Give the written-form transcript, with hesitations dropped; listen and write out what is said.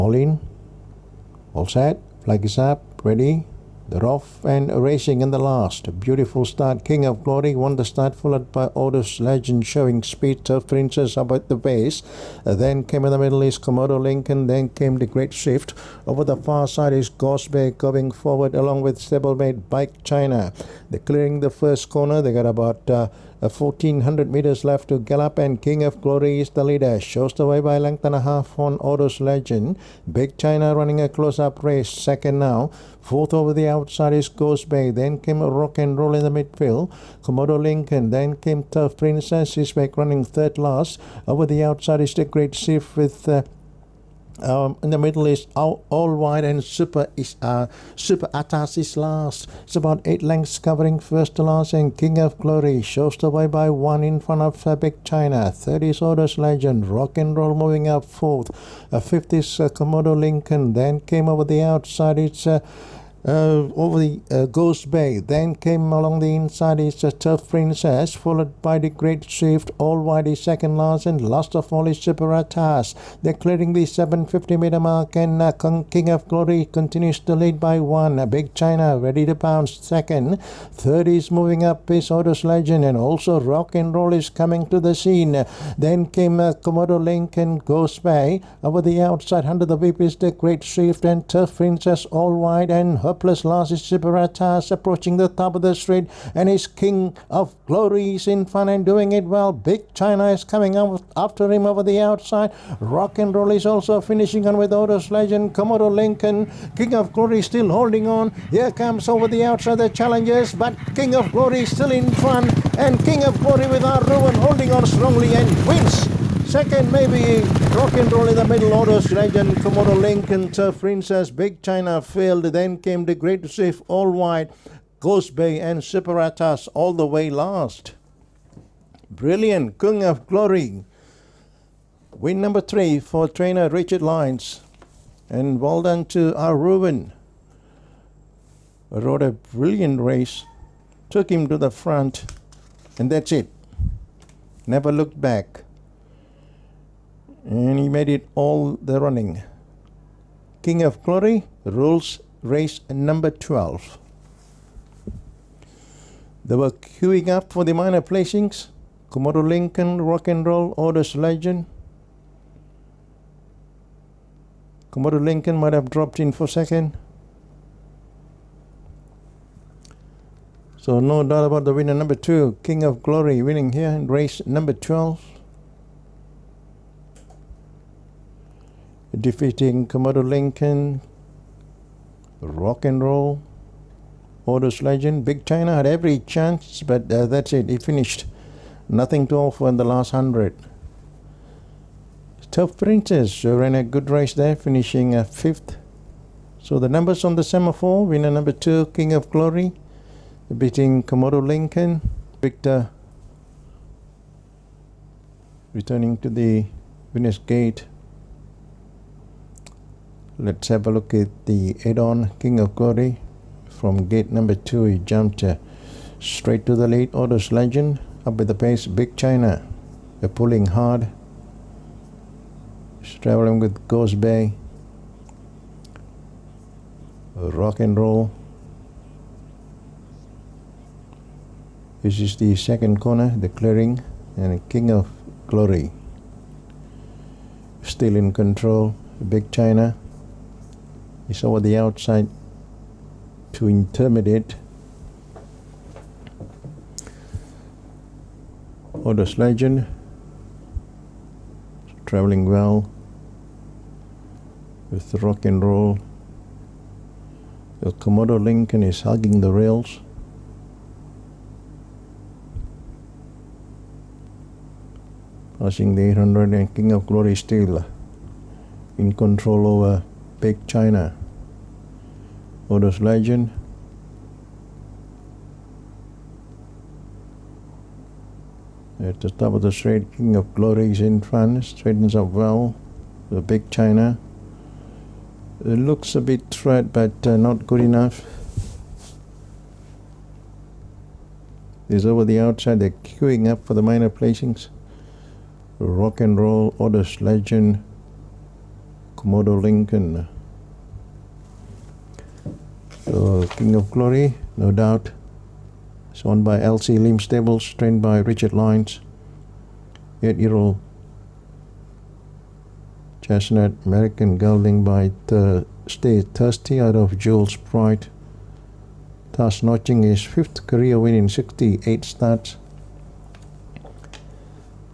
All in, all set, flag is up, ready. They're off and racing in the last. A beautiful start. King of Glory won the start, followed by Odus Legend showing speed. Turf Princess up at the base. Then came in the middle is Komodo Lincoln. Then came the Great Shift. Over the far side is Ghost Bay going forward along with stablemate Bike China. They're clearing the first corner. They got about 1400 meters left to gallop, and King of Glory is the leader. Shows the way by length and a half on Odus Legend. Big China running a close-up race. Second now. Fourth over the outside is Ghost Bay. Then came a Rock and Roll in the midfield. Komodo Lincoln. Then came Turf Princess. Is back running third last. Over the outside is the Great Shift with in the middle is all wide, and Super Atas is last. It's about 8 lengths covering first to last, and King of Glory shows the way by 1 in front of Big China. Third is Odus Legend. Rock and Roll moving up fourth. Fifth is Komodo Lincoln. Then came over the outside. It's over the Ghost Bay. Then came along the inside is Turf Princess, followed by the Great Shift. All wide is second last, and last of all is Superatas. They're clearing the 750 meter mark, and King of Glory continues to lead by 1. Big China ready to pounce second. Third is moving up is Odus Legend, and also Rock and Roll is coming to the scene. Then came Komodo Lincoln, Ghost Bay. Over the outside under the whip is the Great Shift, and Turf Princess all wide, and plus last is Superatas approaching the top of the straight, and his King of Glory is in front and doing it well. Big China is coming out after him over the outside. Rock and Roll is also finishing on with Odus Legend. Komodo Lincoln. King of Glory still holding on. Here comes over the outside the challengers, but King of Glory is still in front, and King of Glory without ruin holding on strongly and wins. Second, maybe Rock and Roll in the middle. Odus Legend, Komodo Lincoln, Turf Princess, Big China failed. Then came the Great Shift, all wide, Ghost Bay, and Superatas all the way last. Brilliant. King of Glory. Win number 3 for trainer Richard Lyons. And well done to our Ruben. Rode a brilliant race. Took him to the front. And that's it. Never looked back. And he made it all the running. King of Glory rules race number 12. They were queuing up for the minor placings. Komodo Lincoln, Rock and Roll, Odus Legend. Komodo Lincoln might have dropped in for second. So no doubt about the winner number 2, King of Glory, winning here in race number 12. Defeating Komodo Lincoln, Rock and Roll, Odus Legend. Big China had every chance, but that's it. He finished. Nothing to offer in the last 100. Turf Princess ran a good race there, finishing 5th. So the numbers on the semaphore: winner number 2, King of Glory, beating Komodo Lincoln. Victor returning to the winner's gate. Let's have a look at the add-on. King of Glory. From gate number 2, he jumped straight to the lead. Odus Legend up with the pace. Big China, they're pulling hard. He's traveling with Ghost Bay. Rock and Roll. This is the second corner, the clearing, and King of Glory still in control. Big China is over the outside to intermediate. Odus Legend traveling well with Rock and Roll. The Komodo Lincoln is hugging the rails. Passing the 800, and King of Glory still in control over Big China. Odus Legend. At the top of the straight, King of Glory is in front, straightens up well. The Big China. It looks a bit threat, but not good enough. Is over the outside, they're queuing up for the minor placings. Rock and Roll, Odus Legend, Komodo Lincoln. So King of Glory, no doubt, is owned by LC Lim Stables, trained by Richard Lyons. 8-year-old Chestnut American gelding by Stay Thirsty out of Jules Pride. Thus notching his 5th career win in 68 starts.